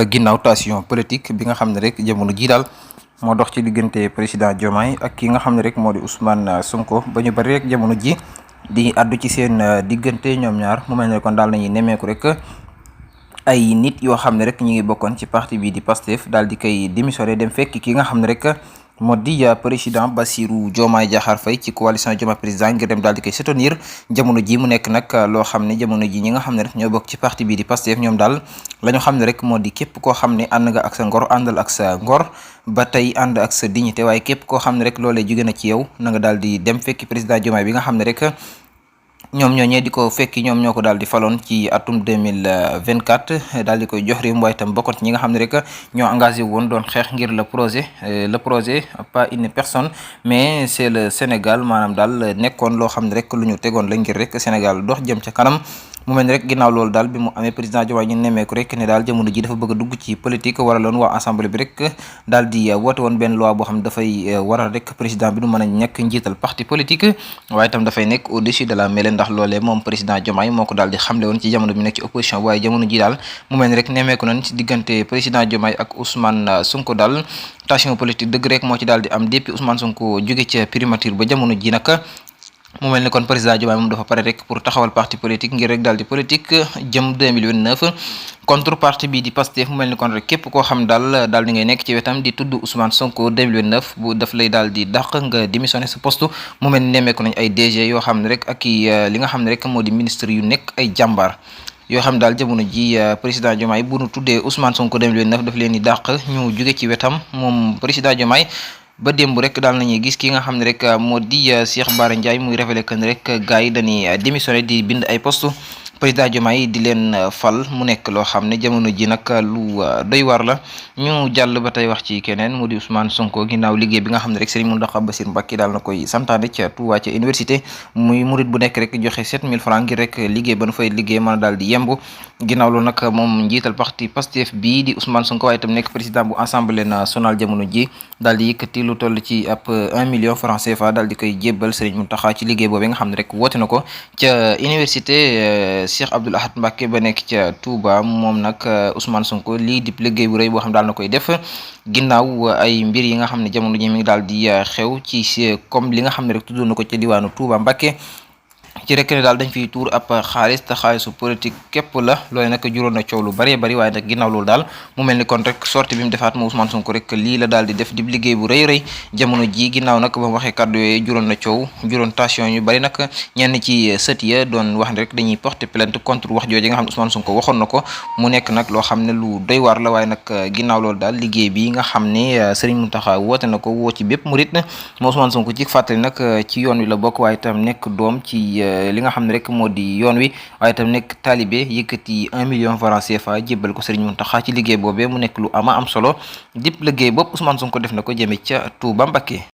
ginnaaw tension politique bi nga xam ne rek jamono jii daal moo dox ci diggante président Diomaye ak ki nga xam ne rek moo di Ousmane Sonko ba ñu bari rek jamono ji di addu ci seen diggante ñoom ñaar mu mel ne kon daal nañuy nemmeeku rek ay nit yoo xam ne rek ñu ngi bokkoon ci parti bi di Pastef daal di koy démissionné dem fekk ki nga xam ne rek moo di président Bassirou Diomaye Diakhar Faye ci coalition Diomaye président ngir dem daal di koy soutenir jamono ji mu nekk nag loo xam ne jamono ji ñi nga xam ne rek ñoo bokk ci parti bi di Pastef ñoom daal la ñu xam ne rek moo di képp koo xam ne ànd nga ak sa ngor àndal ak sa ngor ba tey ànd ak sa dignité waaye képp koo xam ne rek loolee jóge na ci yow na nga daal di dem fekki président Diomaye bi nga xam ne rek ñoom ñooñee di ko fekki ñoom ñoo ko daal di faloon ci atum 2024 daal di koy jox réew mi waaye itam bokkoon ci ñi nga xam ne rek ñoo engagé woon doon xeex ngir le projet pas une personne mais c'est le Sénégal maanaam daal nekkoon loo xam ne rek lu ñu tegoon la ngir rek Sénégal dox jëm ca kanam mu mel ni rek ginnaaw loolu daal bi mu amee président Diomaye ñu nemmeeku rek ne daal jamono ji dafa bëgg a dugg ci politique waraloon waa assemblée bi rek daal di woote woon benn loi boo xam ne dafay waral rek président bi du mën a nekk njiital parti politique waaye itam dafay nekk au-dessus de la mêlée ndax loolee moom président Diomaye moo ko daal di xamle woon ci jamono bi nekk ci opposition waaye jamono ji daal mu mel ni rek nemmeeku nañ ci diggante président Diomaye ak Ousmane Sonko daal tension politique dëgg rek moo ci daal di am depuis Ousmane Sonko jóge ca primature ba jamono ji nag mu mel ni kon président Diomaye moom dafa pare rek pour taxawal parti politique ngir rek daal di politique jëm 2029 contre parti bi di Pastef mu mel ni kon rek képp koo xam daal di ngay nekk ci wetam di tudd Ousmane Sonko 2029 bu daf lay daal di dàq nga démissionné sa poste mu mel ni nemmeeku nañ ay DG yoo xam ne rek ak li nga xam ne rek moo di ministre yu nekk ay jàmbaar yoo xam daal jamono ji président Diomaye bu nu tuddee Ousmane Sonko 2029 daf leen di dàq ñu jóge ci wetam moom président Diomaye ba démb rek daal nañuy gis ki nga xam ne rek moo di Cheikh Bara Ndiaye muy révélé que ne rek gars yi dañuy démissionné di bind ay poste président Diomaye di leen fal mu nekk loo xam ne jamono ji nag lu doy war la ñu jàll ba tey wax ci keneen mu di Ousmane Sonko ginnaaw liggéey bi nga xam ne rek Serigne Mountakha Bassirou Mbacké daal na koy santaane ca Touba ca université muy murit bu nekk rek joxe 7000 francs ngir rek liggéey ba nu fay liggéey mën a daal di yemb ginnaaw loolu nag moom njiital parti Pastef bii di Ousmane Sonko waaye itam nekk président bu assemblée nationale jamono ji daal di yëkkati lu toll ci ab 1 million francs CFA daal di koy jébbal Serigne Mountakha ci liggéey boobu nga xam ne rek woote na ko ca université Cheikh Abdoul Ahad Mbacké ba nekk ca Touba moom nag Ousmane Sonko lii di liggéey bu rëy boo xam daal na koy def ginnaaw ay mbir yi nga xam ne jamono ji mi ngi daal di xew ci comme li nga xam ne rek tuddoon na ko ca diwaanu Touba Mbacké ci rek ne daal dañ fiy tuur ab xaalis te xaalisu politique képp la loole nag juróon na coow lu bëree bëri waaye nag ginnaaw loolu daal mu mel ni kon rek sortie bi mu defaat moom Ousmane Sonko rek lii la daal di def di liggéey bu rëy rëy jamono ji ginnaaw nag ba mu waxee kàddu yooyu juróon na coow juróon tension yu bëri nag ñenn ci sët ya doon wax ne rek dañuy porter plainte contre wax jooju nga xam ne Ousmane Sonko waxoon na ko mu nekk nag loo xam ne lu doy waar la waaye nag ginnaaw loolu daal liggéey bi nga xam ne Serigne Mountakha woote na ko woo ci bépp murit moom Ousmane Sonko ci fàttali nag ci yoon wi la bokk waaye itam nekk doom ci li nga xam ne rek moo di yoon wi waaye itam nekk talibé yëkkati 1 million francs CFA jébbal ko Serigne Mountakha ci liggéey boobee mu nekk lu ama am solo dip liggéey bopp Ousmane Sonko def na ko jëme ca Touba Mbacké